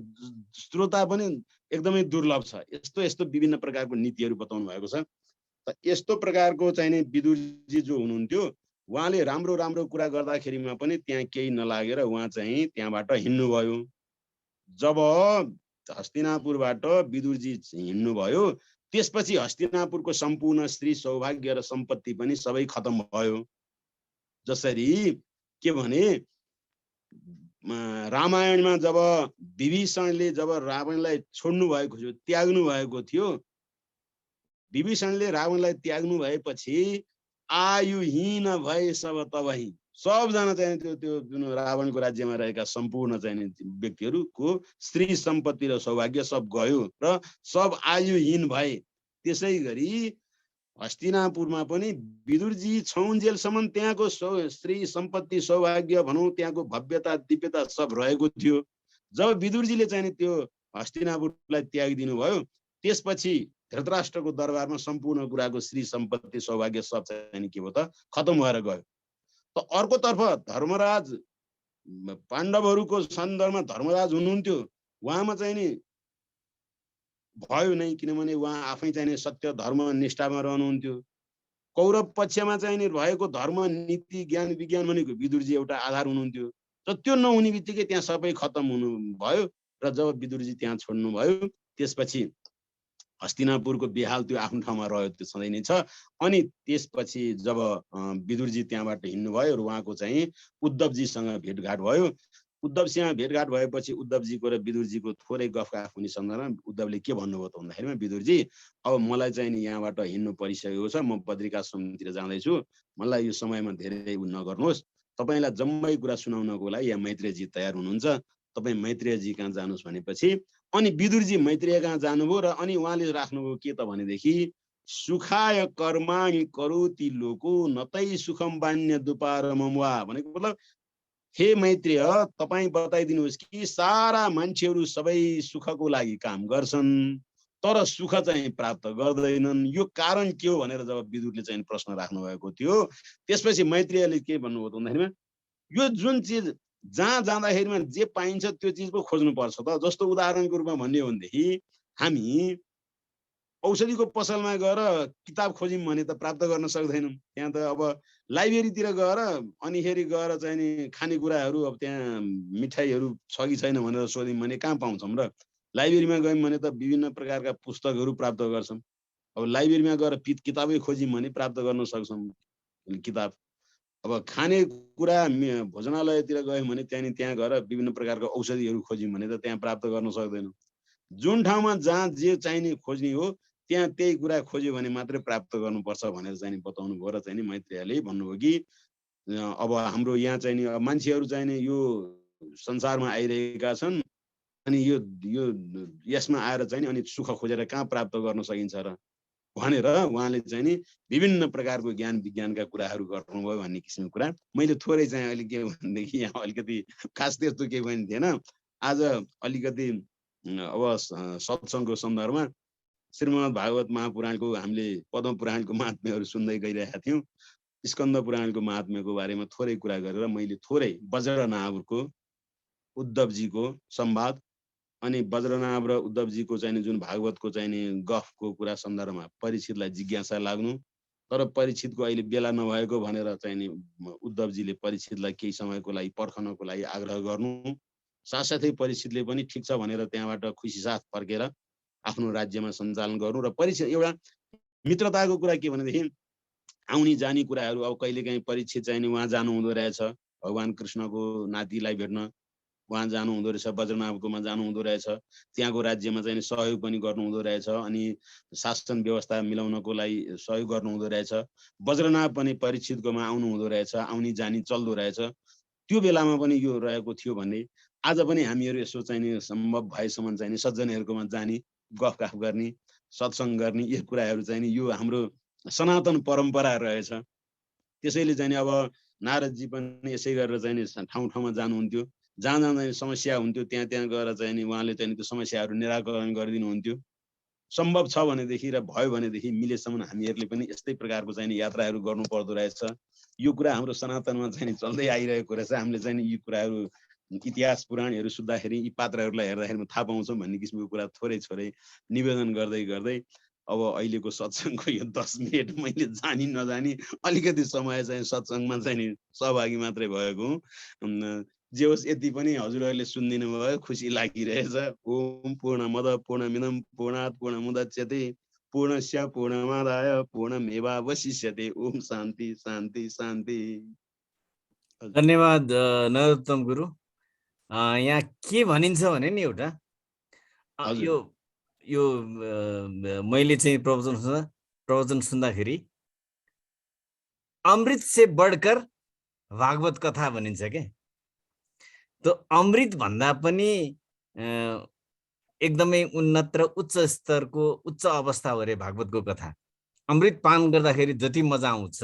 श्रोता पनि एकदमै दुर्लभ छ। यस्तो यस्तो विभिन्न प्रकारको नीतिहरू बताउनु भएको छ। त यस्तो प्रकारको चाहिँ नि विदुरजी जो हुनुहुन्थ्यो, उहाँले राम्रो राम्रो कुरा गर्दाखेरिमा पनि त्यहाँ केही नलागेर उहाँ चाहिँ त्यहाँबाट हिँड्नुभयो। जब हस्तिनापुरबाट विदुरजी हिँड्नुभयो, त्यसपछि हस्तिनापुरको सम्पूर्ण श्री सौभाग्य र सम्पत्ति पनि सबै खतम भयो। जसरी के भने रामायणमा जब विभीषणले जब रावणलाई छोड्नु भएको थियो, त्याग्नु भएको थियो, विभीषणले रावणलाई त्याग्नु भएपछि आयुहीन भए सब तबही, सबजना चाहिँ त्यो जुन रावणको राज्यमा रहेका सम्पूर्ण चाहिँ व्यक्तिहरूको स्त्री सम्पत्ति र सौभाग्य सब गयो र सब आयुहीन भए। त्यसै गरी हस्तिनापुरमा पनि विदुरजी छौन्जेलसम्म त्यहाँको स्त्री सम्पत्ति सौभाग्य भनौँ, त्यहाँको भव्यता दिव्यता सब रहेको थियो। जब विदुरजीले चाहिँ त्यो हस्तिनापुरलाई त्यागिदिनु भयो, त्यसपछि धृतराष्ट्रको दरबारमा सम्पूर्ण कुराको श्री सम्पत्ति सौभाग्य सब चाहिँ के भयो त खतम भएर गयो। त अर्कोतर्फ धर्मराज पाण्डवहरूको सन्दर्भमा धर्मराज हुनुहुन्थ्यो, उहाँमा चाहिँ नि भयो नै, किनभने उहाँ आफै चाहिँ सत्य धर्म निष्ठामा रहनुहुन्थ्यो। कौरव पक्षमा चाहिँ नि भएको धर्म नीति ज्ञान विज्ञान भनेको विदुरजी एउटा आधार हुनुहुन्थ्यो। र त्यो नहुने बित्तिकै त्यहाँ सबै खतम हुनु भयो। र जब विदुरजी त्यहाँ छोड्नु भयो, त्यसपछि हस्तिनापुरको बेहाल त्यो आफ्नो ठाउँमा रह्यो, त्यो सधैँ नै छ। अनि त्यसपछि जब विदुरजी त्यहाँबाट हिँड्नुभयो र उहाँको चाहिँ उद्धवजीसँग भेटघाट भयो। उद्धवसँग भेटघाट भएपछि उद्धवजीको र विदुरजीको थोरै गफगाफ हुने सन्दर्भमा उद्धवले के भन्नुभयो त भन्दाखेरिमा, विदुरजी अब मलाई चाहिँ नि यहाँबाट हिँड्नु परिसकेको छ, म बद्रिकाश्रमतिर जाँदैछु, मलाई यो समयमा धेरै उ नगर्नुहोस्। तपाईँलाई जम्मै कुरा सुनाउनको लागि यहाँ मैत्रेयजी तयार हुनुहुन्छ, तपाईँ मैत्रेयजी कहाँ जानुहोस् भनेपछि अनि विदुरजी मैत्रेय कहाँ जानुभयो र अनि उहाँले राख्नुभयो के त भनेदेखि सुखाय कर्माणि करोति लोको नतै सुखम बान्य दुपारमम वा, भनेको मतलब हे मैत्रेय, तपाईँ बताइदिनुहोस् कि सारा मान्छेहरू सबै सुखको लागि काम गर्छन् तर सुख चाहिँ प्राप्त गर्दैनन्, यो कारण के हो भनेर जब विदुरले चाहिँ प्रश्न राख्नु भएको थियो, त्यसपछि मैत्रेयले के भन्नुभयो त भन्दाखेरिमा यो जुन चिज जहाँ जाँदाखेरिमा जे पाइन्छ त्यो चिज पो खोज्नुपर्छ त। जस्तो उदाहरणको रूपमा भन्ने हो भनेदेखि हामी औषधिको पसलमा गएर किताब खोज्यौँ भने त प्राप्त गर्न सक्दैनौँ। त्यहाँ त अब लाइब्रेरीतिर गएर अनिखेरि गएर चाहिँ नि खानेकुराहरू अब त्यहाँ मिठाईहरू छ कि छैन भनेर सोध्यौँ भने कहाँ पाउँछौँ र। लाइब्रेरीमा गयौँ भने त विभिन्न प्रकारका पुस्तकहरू प्राप्त गर्छौँ। अब लाइब्रेरीमा गएर किताबै खोज्यौँ भने प्राप्त गर्न सक्छौँ किताब। अब खानेकुरा भोजनालयतिर गयौँ भने त्यहाँ गएर विभिन्न प्रकारका औषधिहरू खोज्यौँ भने त त्यहाँ प्राप्त गर्न सक्दैनौँ। जुन ठाउँमा जहाँ जे चाहिने खोज्ने हो त्यहाँ त्यही कुरा खोज्यो भने मात्रै प्राप्त गर्नुपर्छ भनेर चाहिँ बताउनु भयो। र चाहिँ मैत्रेयले भन्नुभयो कि अब हाम्रो यहाँ चाहिँ नि मान्छेहरू चाहिँ नि यो संसारमा आइरहेका छन्, अनि यो यसमा आएर चाहिँ अनि सुख खोजेर कहाँ प्राप्त गर्न सकिन्छ र भनेर उहाँले चाहिँ नि विभिन्न प्रकारको ज्ञान विज्ञानका कुराहरू गर्नुभयो भन्ने किसिमको कुरा। मैले थोरै चाहिँ अहिले के भनेदेखि यहाँ अलिकति खास त्यस्तो केही पनि थिएन। आज अलिकति अब सत्सङ्गको सन्दर्भमा श्रीमद् भागवत महापुराणको हामीले पद्म पुराणको महात्म्यहरू सुन्दै गइरहेका थियौँ। स्कन्द पुराणको महात्म्यको बारेमा थोरै कुरा गरेर मैले थोरै वज्रनाभको उद्धवजीको संवाद अनि वज्रनाभ र उद्धवजीको चाहिँ जुन भागवतको चाहिँ गफको कुरा सन्दर्भमा परीक्षितलाई जिज्ञासा लाग्नु, तर परीक्षितको अहिले बेला नभएको भनेर चाहिँ उद्धवजीले परीक्षितलाई केही समयको लागि पर्खनको लागि आग्रह गर्नु, साथसाथै परीक्षितले पनि ठिक छ भनेर त्यहाँबाट खुसी साथ फर्केर आफ्नो राज्यमा सञ्चालन गर्नु। र परीक्षित एउटा मित्रताको कुरा के भनेदेखि आउने जाने कुराहरू अब कहिलेकाहीँ परीक्षित चाहिँ उहाँ जानु हुँदो रहेछ भगवान कृष्णको नातिलाई भेट्न, उहाँ जानु हुँदो रहेछ, वज्रनाभकोमा जानु हुँदो रहेछ, त्यहाँको राज्यमा चाहिँ सहयोग पनि गर्नु हुँदो रहेछ, अनि शासन व्यवस्था मिलाउनको लागि सहयोग गर्नु हुँदो रहेछ। वज्रनाभ पनि परीक्षितकोमा आउनु हुँदो रहेछ, आउने जाने चल्दो रहेछ। त्यो बेलामा पनि यो रहेको थियो भने आज पनि हामीहरू यसो चाहिँ सम्भव भएसम्म चाहिँ सज्जनहरूकोमा जाने, गफगाफ गर्ने, सत्सङ्ग गर्ने, यो कुराहरू चाहिँ यो हाम्रो सनातन परम्परा रहेछ। त्यसैले चाहिँ अब नारदजी पनि यसै गरेर चाहिँ ठाउँ ठाउँमा जानुहुन्थ्यो, जहाँ जहाँ चाहिँ समस्या हुन्थ्यो त्यहाँ त्यहाँ गएर चाहिँ नि उहाँले चाहिँ त्यो समस्याहरू निराकरण गरिदिनुहुन्थ्यो। सम्भव छ भनेदेखि र भयो भनेदेखि मिलेसम्म हामीहरूले पनि यस्तै प्रकारको चाहिँ यात्राहरू गर्नु पर्दो रहेछ। यो कुरा हाम्रो सनातनमा चाहिँ चल्दै आइरहेको रहेछ। हामीले चाहिँ यी कुराहरू इतिहास पुराणहरू सुन्दाखेरि यी पात्रहरूलाई हेर्दाखेरि थाहा पाउँछौँ भन्ने किसिमको कुरा थोरै थोरै निवेदन गर्दै गर्दै अब अहिलेको सत्सङ्गको यो 10 मिनट मैले जानी नजानी अलिकति समय चाहिँ सत्सङ्गमा चाहिँ नि सहभागी मात्रै भएको हुँ। जे होस् यति पनि हजुरहरूले सुनिदिनु भयो, खुसी लागिरहेछ। ओम पूर्णमद पूर्णमिदं पूर्णात् पूर्णमुदच्यते पूर्णस्य पूर्णमादाय पूर्णमेवावशिष्यते। ओम शान्ति शान्ति शान्ति।
धन्यवाद नरोत्तम गुरु। यहाँ के भनिन्छ भने नि एउटा यो मैले चाहिँ प्रवचन सुन्दाखेरि अमृत से बढकर भागवत कथा भनिन्छ के। तो अमृत भन्दा पनि एकदमै उन्नत र उच्च स्तरको उच्च अवस्था हो रे भागवतको कथा। अमृत पान गर्दाखेरि जति मजा आउँछ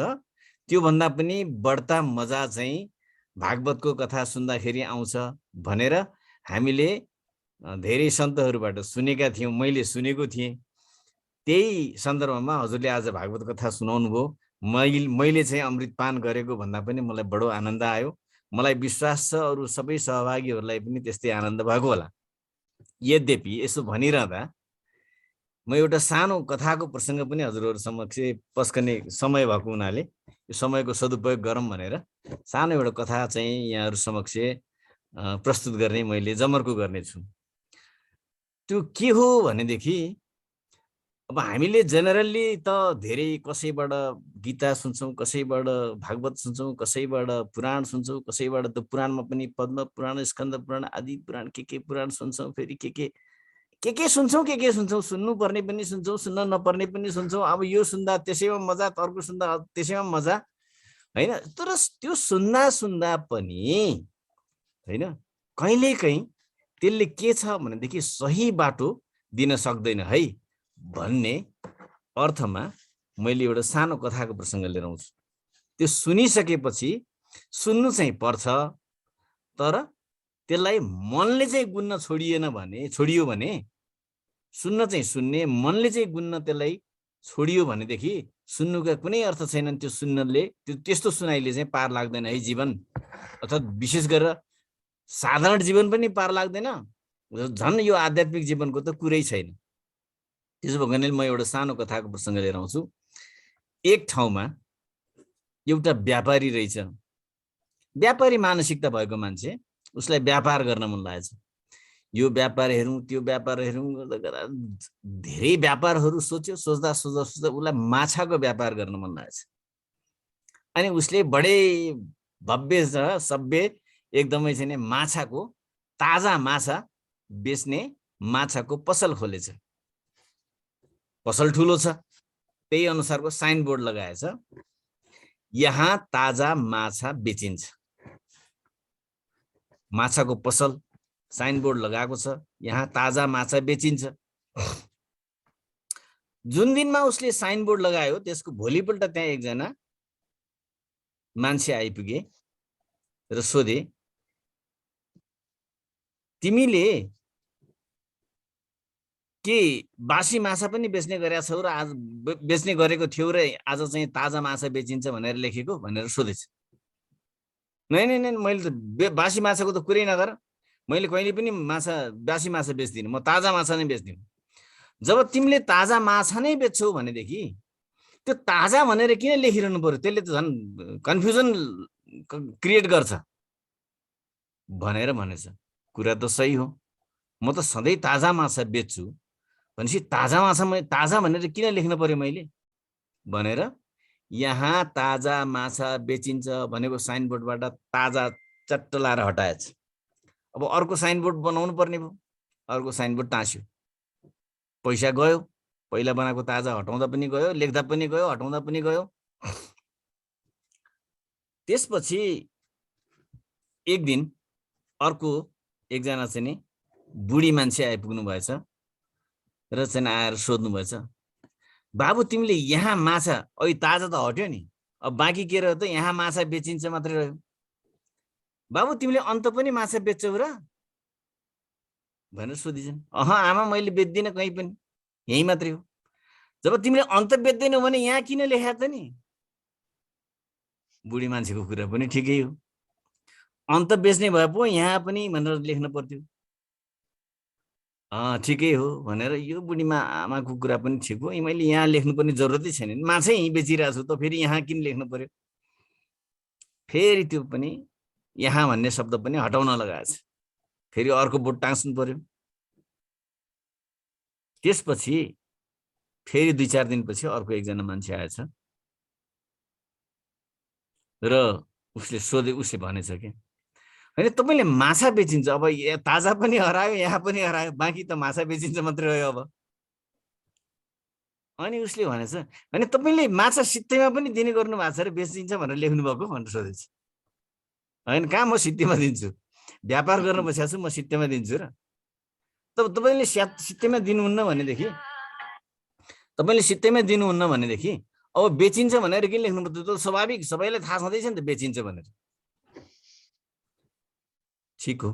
त्यो भन्दा पनि बढ्ता मजा चाहिँ भागवतको कथा सुन्दाखेरि आउँछ भनेर हामीले धेरै सन्तहरूबाट सुनेका थियौँ। मैले सुनेको थिएँ। त्यही सन्दर्भमा हजुरले आज भागवत कथा सुनाउनु भयो। मैले चाहिँ अमृत पान गरेको भन्दा पनि मलाई बडो आनन्द आयो। मलाई विश्वास छ अरू सबै सहभागीहरूलाई पनि त्यस्तै आनन्द भएको होला। यद्यपि यसो भनिरहँदा म एउटा सानो कथाको प्रसङ्ग पनि हजुरहरू समक्ष पस्कने समय भएको हुनाले यो समयको सदुपयोग गरौँ भनेर सानो एउटा कथा चाहिँ यहाँहरू समक्ष प्रस्तुत गर्ने मैले जमर्को गर्नेछु। त्यो के हो भनेदेखि अब हामीले जेनरली त धेरै कसैबाट गीता सुन्छौँ, कसैबाट भागवत सुन्छौँ, कसैबाट पुराण सुन्छौँ, कसैबाट त पुराणमा पनि पद्म पुराण, स्कन्द पुराण आदि पुराण के पुराण सुन्छौँ। फेरि के सुन्छौँ, के सुन्छौँ। सुन्नु पर्ने पनि सुन्छौँ, सुन्न नपर्ने पनि सुन्छौँ। अब यो सुन्दा त्यसैमा मजा, अर्को सुन्दा त्यसैमा मजा, होइन। तर त्यो सुन्दा पनि होइन कहिलेकाहीँ त्यसले के छ भनेदेखि सही बाटो दिन सक्दैन है भन्ने अर्थमा मैले एउटा सानो कथाको प्रसङ्ग लिएर आउँछु। त्यो सुनिसकेपछि सुन्नु चाहिँ पर्छ, तर त्यसलाई मनले चाहिँ गुन्न छोडियो भने सुन्न चाहिँ सुन्ने, मनले चाहिँ गुन्न त्यसलाई छोडियो भनेदेखि सुन्नुका कुनै अर्थ छैनन्। त्यो सुन्नले त्यस्तो सुनाइले चाहिँ पार लाग्दैन है जीवन, अर्थात् विशेष गरेर साधारण जीवन पनि पार लाग्दैन, झन् यो आध्यात्मिक जीवनको त कुरै छैन। त्यसो भएकोले म एउटा सानो कथाको प्रसङ्ग लिएर आउँछु। एक ठाउँमा एउटा व्यापारी रहेछ। व्यापारी मानसिकता भएको मान्छे, उसलाई व्यापार गर्न मन लागेछ। यो व्यापार हेरौँ, त्यो व्यापार हेरौँ, धेरै व्यापारहरू सोच्यो। सोच्दा उसलाई माछाको व्यापार गर्न मन लागेछ। अनि उसले बडे भव्य र सभ्य एकदमै चाहिँ माछाको, ताजा माछा बेच्ने माछाको पसल खोलेछ। पसल ठुलो छ, त्यही अनुसारको साइनबोर्ड लगाएछ, यहाँ ताजा माछा बेचिन्छ। माछाको पसल साइनबोर्ड लगाएको छ, यहाँ ताजा माछा बेचिन्छ। जुन दिनमा उसले साइनबोर्ड लगायो त्यसको भोलिपल्ट त्यहाँ एकजना मान्छे आइपुगे र सोधे, तिमीले के बासी माछा पनि बेच्ने गरेका छौ र आज बेच्ने गरेको थियौ र आज चाहिँ ताजा माछा बेचिन्छ भनेर लेखेको भनेर सोधेछ। नै मैले त बासी माछाको त कुरै नगर, मैले कहिले पनि बासी माछा बेच्दिनँ, म ताजा माछा नै बेच्दिनँ। जब तिमीले ताजा माछा नै बेच्छौ भनेदेखि त्यो ताजा भनेर किन लेखिरहनु पर्यो, त्यसले त झन् कन्फ्युजन क्रिएट गर्छ भनेर भनेछ। कुरा त सही हो, म त सधैँ ताजा माछा बेच्छु भनेपछि ताजा माछा ताजा भनेर किन लेख्नु पर्यो मैले भनेर यहाँ ताजा माछा बेचिन्छ भनेको साइनबोर्डबाट ताजा चट्ट लाएर हटाएछ। अब अर्को साइनबोर्ड बनाउनु पर्ने भयो, अर्को साइनबोर्ड टाँस्यो, पैसा गयो। पहिला बनाएको ताजा हटाउँदा पनि गयो, लेख्दा पनि गयो, हटाउँदा पनि गयो। त्यसपछि एक दिन अर्को एकजना चाहिँ नि बुढी मान्छे आइपुग्नु भएछ र चाहिँ आएर सोध्नु भएछ, बाबु तिमीले यहाँ माछा अहिले ताजा त हट्यो नि, अब बाँकी के रह्यो त, यहाँ माछा बेचिन्छ मात्रै रह्यो। बाबु तिमीले अन्त पनि माछा बेच्छौ र भनेर सोधिन्छन्। आमा मैले बेच्दिनँ कहीँ पनि, यहीँ मात्रै हो। जब तिमीले अन्त बेच्दैनौ भने यहाँ किन लेखा त नि? बुढी मान्छेको कुरा पनि ठिकै हो, अन्त बेच्ने भए पो यहाँ पनि भनेर लेख्न पर्थ्यो। ठिकै हो भनेर यो बुढीमा आमाको कुरा पनि ठिक हो, मैले यहाँ लेख्नुपर्ने जरुरतै छैन, माछै यहीँ बेचिरहेको छु त फेरि यहाँ किन लेख्नु पर्यो? फेरि त्यो पनि यहाँ भन्ने शब्द पनि हटाउन लगाएछ, फेरि अर्को बोर्ड टाँस्नु पर्यो। त्यसपछि फेरि 2-4 दिनपछि अर्को एकजना मान्छे आएछ र उसले भनेछ कि होइन तपाईँले माछा बेचिन्छ, अब ताजा पनि हरायो यहाँ पनि हरायो, बाँकी त माछा बेचिन्छ मात्रै रह्यो अब। अनि उसले भनेछ होइन तपाईँले माछा सित्तैमा पनि दिने गर्नु भएको छ र बेचिन्छ भनेर लेख्नु भएको भनेर सोधेछ। होइन कहाँ म सित्तैमा दिन्छु, व्यापार गर्न बसेको छु, म सित्तैमा दिन्छु र। तपाईँले सित्तैमा दिनुहुन्न भनेदेखि अब बेचिन्छ भनेर किन लेख्नु पर्छ? त स्वाभाविक सबैलाई थाहा छँदैछ नि त बेचिन्छ भनेर। ठिक हो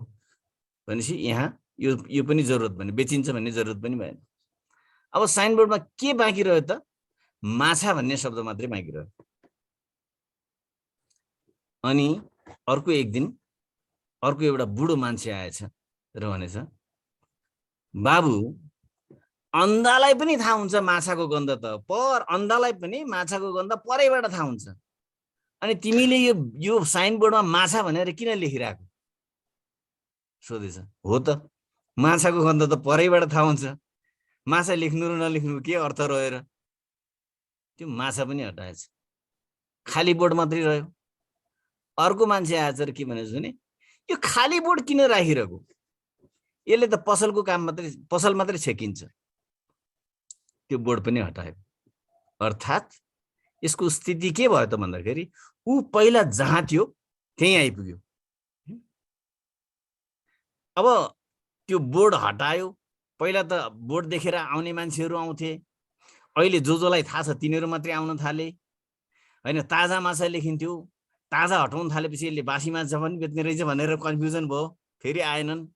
भनेपछि यहाँ यो पनि जरुरत भने बेचिन्छ भन्ने जरुरत पनि भएन। अब साइनबोर्डमा के बाँकी रह्यो त? माछा भन्ने शब्द मात्रै बाँकी रह्यो। अनि अर्को एक दिन अर्को एउटा बुढो मान्छे आएछ र भनेछ बाबु अन्धालाई पनि थाहा हुन्छ माछाको गन्ध त, अन्धालाई पनि माछाको गन्ध परैबाट थाहा हुन्छ, अनि तिमीले यो साइनबोर्डमा माछा भनेर किन लेखिरहेको? सोधेछ। हो त, माछाको गन्ध त परैबाट थाहा हुन्छ, माछा लेख्नु र नलेख्नु के अर्थ रह्यो र? त्यो माछा पनि हटाएछ, खाली बोर्ड मात्रै रह्यो। अर्को मान्छे आएछ र के भनेछ भने यो खाली बोर्ड किन राखिरहेको? यसले त पसल मात्रै छेकिन्छ। त्यो बोर्ड पनि हटायो। अर्थात् यसको स्थिति के भयो त भन्दाखेरि ऊ पहिला जहाँ थियो त्यही आइपुग्यो। अब त्यो बोर्ड हटायो, पहिला त बोर्ड देखेर आउने मान्छेहरू आउँथे, अहिले जसलाई थाहा छ तिनीहरू मात्रै आउन थाले। होइन ताजा माछा लेखिन्थ्यो, ताजा हटाउन थालेपछि यसले बासी माछा पनि बेच्ने रहेछ भनेर कन्फ्युजन भयो, फेरि आएनन्।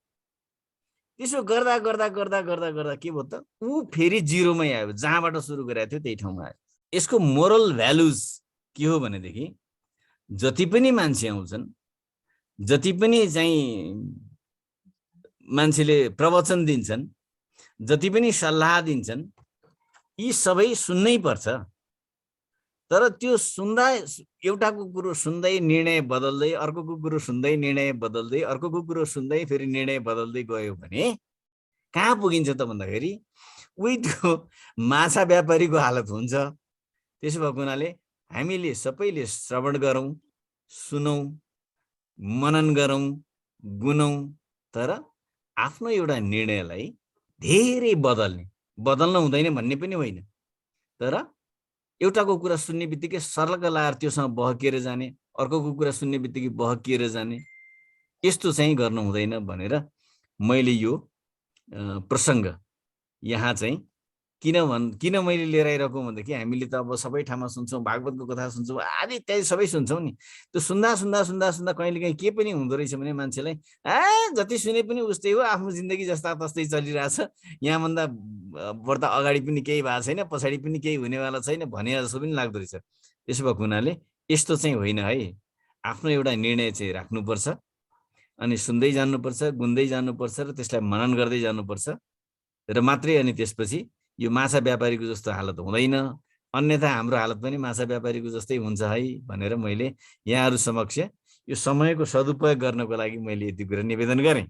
त्यसो गर्दा गर्दा गर्दा गर्दा गर्दा के भयो त ऊ फेरि जिरोमै आयो, जहाँबाट सुरु गरेको थियो त्यही ठाउँमा आयो। यसको मोरल भ्यालुज के हो भनेदेखि जति पनि मान्छे आउँछन्, जति पनि चाहिँ मान्छेले प्रवचन दिन्छन्, जति पनि सल्लाह दिन्छन्, यी सबै सुन्नै पर्छ। तर त्यो सुन्दा एउटाको कुरो सुन्दै निर्णय बदल्दै, अर्कोको कुरो सुन्दै निर्णय बदल्दै, अर्कोको कुरो सुन्दै फेरि निर्णय बदल्दै गयो भने कहाँ पुगिन्छ त भन्दाखेरि उही त्यो माछा व्यापारीको हालत हुन्छ। त्यसो भएको हुनाले हामीले सबैले श्रवण गरौँ, सुनौँ, मनन गरौँ, गुनौँ, तर आफ्नो एउटा निर्णयलाई धेरै बदल्न हुँदैन भन्ने पनि होइन, तर एउटाको कुरा सुन्ने बित्तिकै सर्लक्क लाएर त्योसँग बहकिएर जाने, अर्कोको कुरा सुन्ने बित्तिकै बहकिएर जाने, यस्तो चाहिँ गर्नु हुँदैन भनेर मैले यो प्रसङ्ग यहाँ चाहिँ किन मैले लिएर आइरहेको भन्दाखेरि हामीले त अब सबै ठाउँमा सुन्छौँ, भागवतको कथा सुन्छौँ, आदि इत्यादि सबै सुन्छौँ नि। त्यो सुन्दा सुन्दा सुन्दा सुन्दा कहिलेकाहीँ के पनि हुँदो रहेछ भने मान्छेलाई जति सुने पनि उस्तै हो, आफ्नो जिन्दगी जस्ता तस्तै चलिरहेछ, यहाँभन्दा बढ्दा अगाडि पनि केही भएको छैन, पछाडि पनि केही हुनेवाला छैन भने जस्तो पनि लाग्दो रहेछ। त्यसो भएको हुनाले यस्तो चाहिँ होइन है, आफ्नो एउटा निर्णय चाहिँ राख्नुपर्छ, अनि सुन्दै जानुपर्छ, गुन्दै जानुपर्छ र त्यसलाई मनन गर्दै जानुपर्छ र मात्रै अनि त्यसपछि यो माछा व्यापारीको जस्तो हालत हुँदैन, अन्यथा हाम्रो हालत पनि माछा व्यापारीको जस्तै हुन्छ है भनेर मैले यहाँहरू समक्ष यो समयको सदुपयोग गर्नको लागि मैले यति कुरा निवेदन गरेँ।